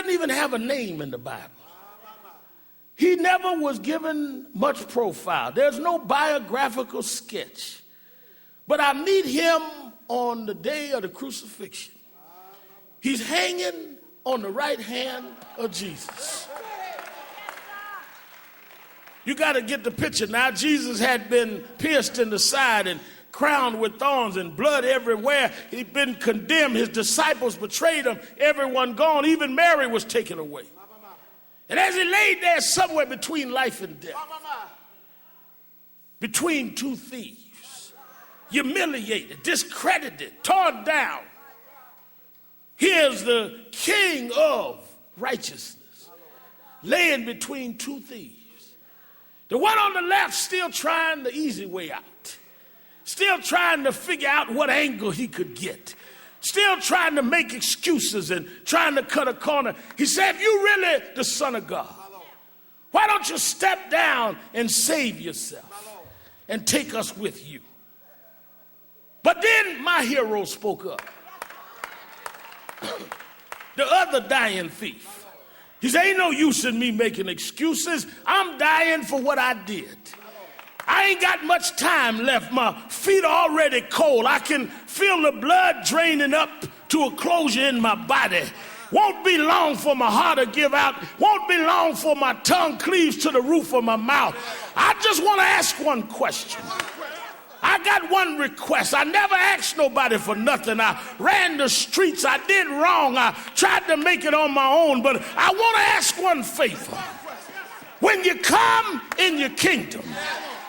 doesn't even have a name in the Bible. He never was given much profile. There's no biographical sketch. But I meet him on the day of the crucifixion. He's hanging on the right hand of Jesus. You got to get the picture now. Jesus had been pierced in the side and crowned with thorns and blood everywhere. He'd been condemned. His disciples betrayed him. Everyone gone. Even Mary was taken away. And as he laid there somewhere between life and death, between two thieves, humiliated, discredited, torn down, here's the King of righteousness laying between two thieves. The one on the left still trying the easy way out, still trying to figure out what angle he could get, still trying to make excuses and trying to cut a corner. He said, if you really the Son of God, why don't you step down and save yourself and take us with you? But then my hero spoke up. The other dying thief. He said, ain't no use in me making excuses. I'm dying for what I did. I ain't got much time left. My feet are already cold. I can feel the blood draining up to a closure in my body. Won't be long for my heart to give out. Won't be long for my tongue cleaves to the roof of my mouth. I just want to ask one question. I got one request. I never asked nobody for nothing. I ran the streets. I did wrong. I tried to make it on my own. But I want to ask one favor. When you come in your kingdom,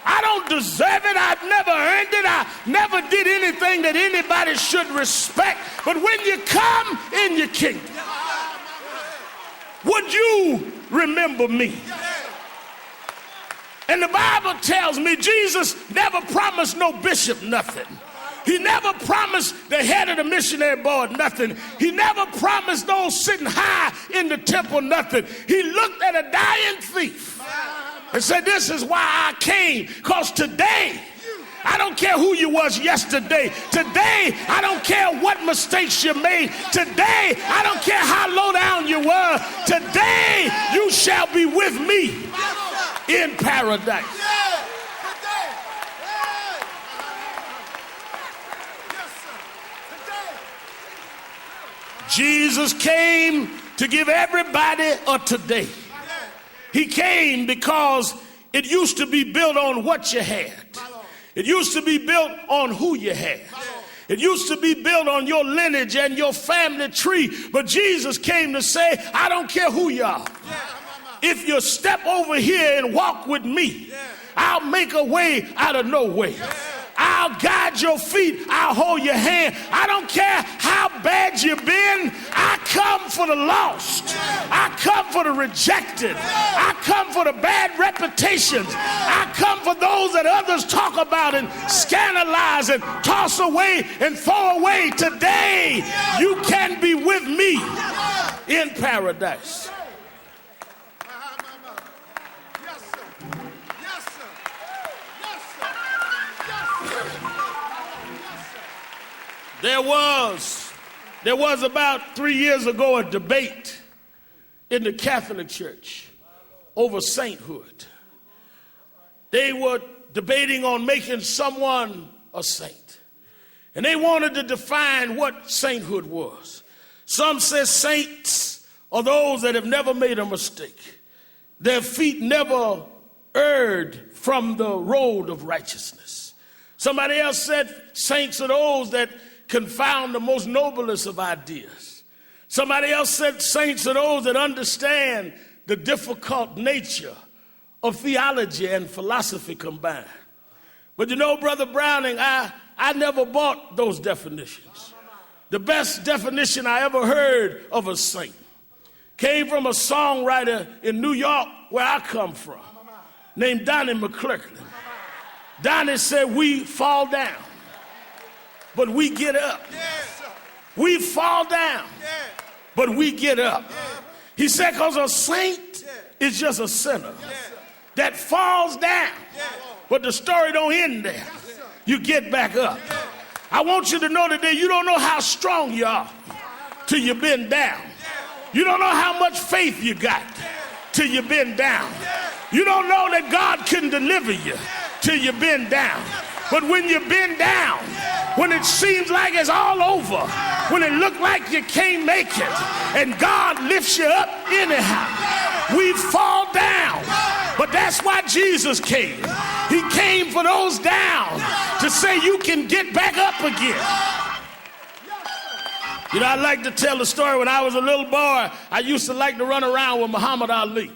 I don't deserve it. I've never earned it. I never did anything that anybody should respect. But when you come in your kingdom, would you remember me? And the Bible tells me Jesus never promised no bishop nothing. He never promised the head of the missionary board nothing. He never promised those sitting high in the temple nothing. He looked at a dying thief and said, this is why I came, because today, I don't care who you was yesterday. Today, I don't care what mistakes you made. Today, I don't care how low down you were. Today, you shall be with me in paradise. Jesus came to give everybody a today. He came because it used to be built on what you had. It used to be built on who you had. It used to be built on your lineage and your family tree. But Jesus came to say, I don't care who you are. If you step over here and walk with me, I'll make a way out of no way. I'll guide your feet. I'll hold your hand. I don't care how bad you've been. I come for the lost. I come for the rejected. I come for the bad reputations. I come for those that others talk about and scandalize and toss away and throw away. Today, you can be with me in paradise. There was about 3 years ago a debate in the Catholic Church over sainthood. They were debating on making someone a saint. And they wanted to define what sainthood was. Some said saints are those that have never made a mistake. Their feet never erred from the road of righteousness. Somebody else said saints are those that confound the most noblest of ideas. Somebody else said saints are those that understand the difficult nature of theology and philosophy combined. But you know, Brother Browning, I never bought those definitions. The best definition I ever heard of a saint came from a songwriter in New York, where I come from, named Donnie McClurkin. Donnie said, we fall down, but we get up. We fall down, but we get up. He said, because a saint is just a sinner that falls down, but the story don't end there. You get back up. I want you to know today, you don't know how strong you are till you've been down. You don't know how much faith you got till you've been down. You don't know that God can deliver you till you've been down. But when you've been down, when it seems like it's all over, when it looks like you can't make it, and God lifts you up anyhow, we fall down. But that's why Jesus came. He came for those down to say you can get back up again. You know, I like to tell the story. When I was a little boy, I used to like to run around with Muhammad Ali.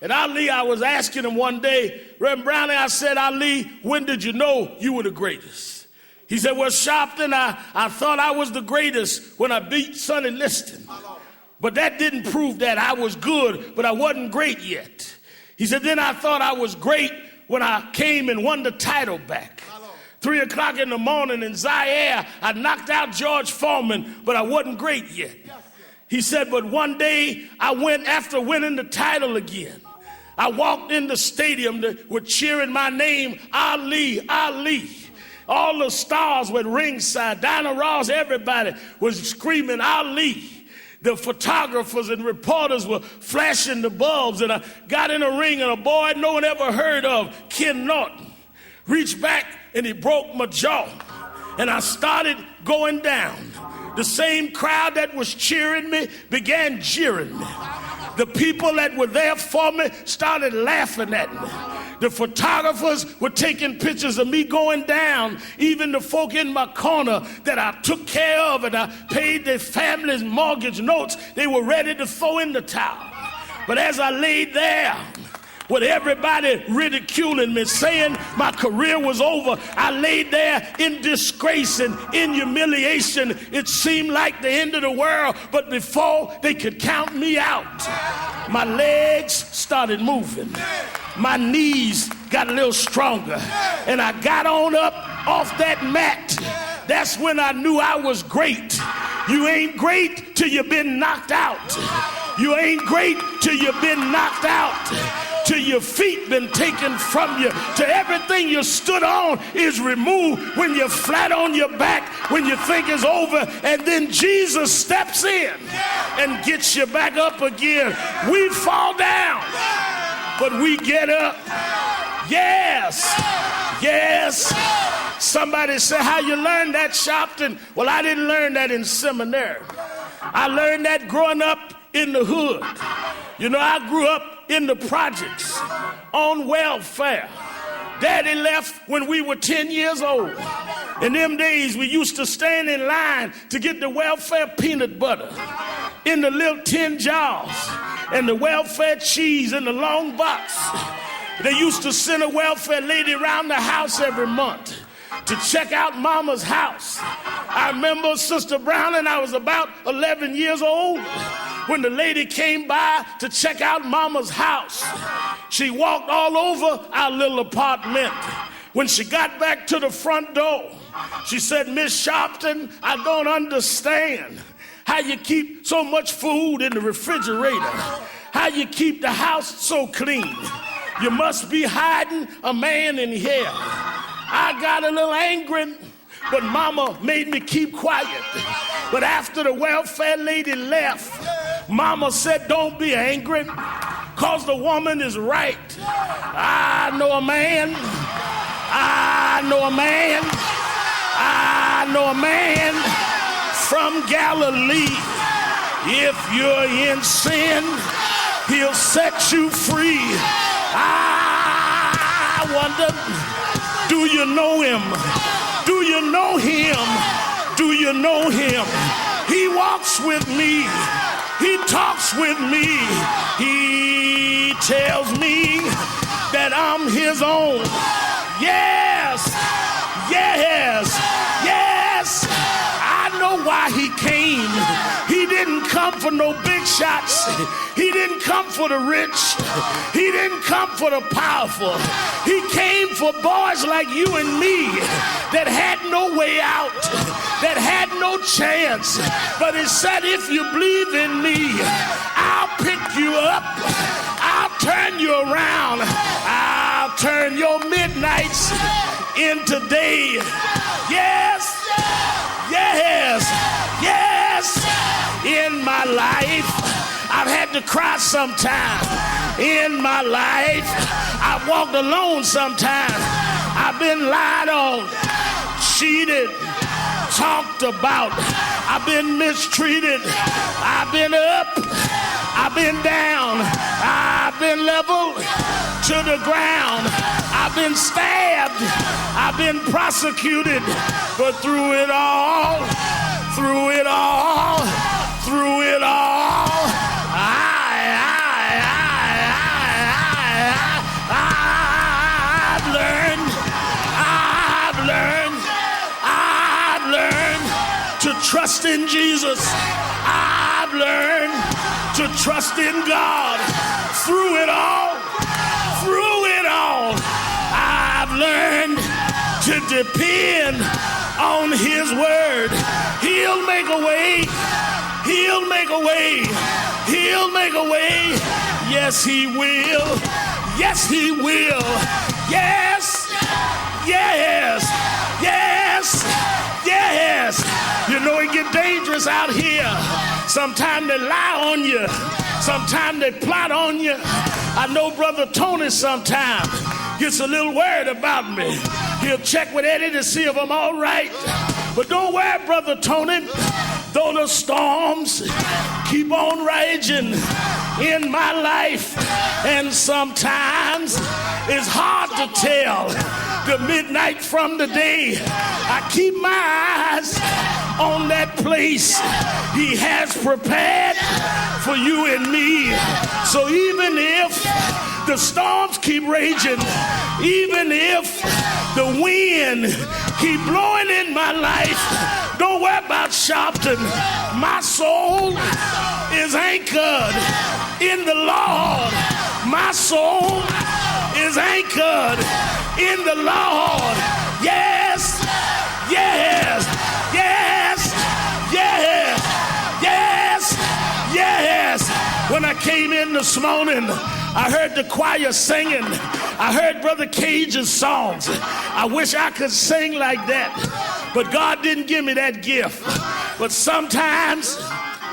And Ali, I was asking him one day, Reverend Browning, I said, Ali, when did you know you were the greatest? He said, well, Sharpton, I thought I was the greatest when I beat Sonny Liston. But that didn't prove that I was good, but I wasn't great yet. He said, then I thought I was great when I came and won the title back. 3 o'clock in the morning in Zaire, I knocked out George Foreman, but I wasn't great yet. He said, but one day I went after winning the title again. I walked in the stadium that were cheering my name, Ali, Ali. All the stars were ringside. Diana Ross, everybody was screaming, Ali. The photographers and reporters were flashing the bulbs, and I got in a ring, and a boy no one ever heard of, Ken Norton, reached back and he broke my jaw, and I started going down. The same crowd that was cheering me began jeering me. The people that were there for me started laughing at me. The photographers were taking pictures of me going down. Even the folk in my corner that I took care of and I paid their family's mortgage notes, they were ready to throw in the towel. But as I laid there, with everybody ridiculing me, saying my career was over, I laid there in disgrace and in humiliation. It seemed like the end of the world, but before they could count me out, my legs started moving. My knees got a little stronger, and I got on up off that mat. That's when I knew I was great. You ain't great till you've been knocked out. You ain't great till you've been knocked out. Till your feet been taken from you, till everything you stood on is removed, when you're flat on your back, when you think it's over, and then Jesus steps in and gets you back up again. We fall down, but we get up. Yes, yes. Somebody say, how you learn that, Sharpton? Well, I didn't learn that in seminary. I learned that growing up in the hood. You know, I grew up in the projects on welfare. Daddy left when we were 10 years old. In them days, we used to stand in line to get the welfare peanut butter in the little tin jars and the welfare cheese in the long box. They used to send a welfare lady around the house every month to check out Mama's house. I remember Sister Brown, and I was about 11 years old when the lady came by to check out Mama's house. She walked all over our little apartment. When she got back to the front door, she said, Miss Sharpton, I don't understand how you keep so much food in the refrigerator, how you keep the house so clean. You must be hiding a man in here. I got a little angry, but Mama made me keep quiet. But after the welfare lady left, Mama said, don't be angry, cause the woman is right. I know a man. I know a man. I know a man from Galilee. If you're in sin, he'll set you free. I wonder, do you know him? Do you know him? Do you know him? He walks with me. He talks with me. He tells me that I'm his own. Yes, yes, yes. I know why he came. He didn't come for no big shots. He didn't come for the rich. He didn't come for the powerful. He came for boys like you and me that had no way out, that had no chance. But he said, if you believe in me, I'll pick you up. I'll turn you around. I'll turn your midnights into day. Yes, yes, yes. In my life, I've had to cry sometimes in my life. I've walked alone sometimes. I've been lied on, cheated, talked about. I've been mistreated. I've been up. I've been down. I've been leveled to the ground. I've been stabbed. I've been prosecuted. But through it all, through it all, through it all, I've learned to trust in Jesus. I've learned to trust in God. Through it all, I've learned to depend on His word. He'll make a way. He'll make a way. He'll make a way. Yes, He will. Yes, He will. Yes, yes, yes, yes. You know it get dangerous out here. Sometimes they lie on you. Sometimes they plot on you. I know Brother Tony sometimes gets a little worried about me. He'll check with Eddie to see if I'm all right. But don't worry, Brother Tony. Though the storms keep on raging in my life, and sometimes it's hard to tell the midnight from the day, I keep my eyes on that place He has prepared for you and me. So even if the storms keep raging, even if the wind keep blowing in my life, don't worry about Sharpton. My soul is anchored in the Lord. My soul is anchored in the Lord. Yes, yes, yes, yes, yes, yes. When I came in this morning, I heard the choir singing. I heard Brother Cage's songs. I wish I could sing like that, but God didn't give me that gift. But sometimes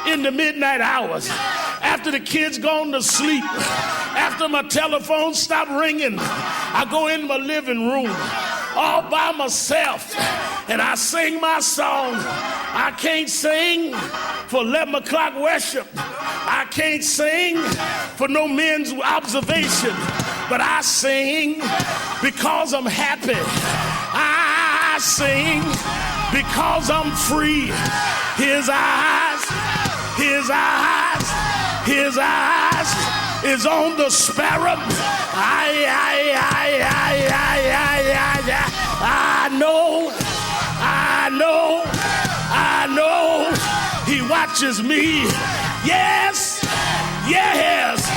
in the midnight hours, after the kids gone to sleep, after my telephone stopped ringing, I go in my living room all by myself and I sing my song. I can't sing for 11 o'clock worship. I can't sing for no men's observation, but I sing because I'm happy. I sing because I'm free. His eyes, His eyes, His eyes is on the sparrow. I know He watches me. Yes, yes,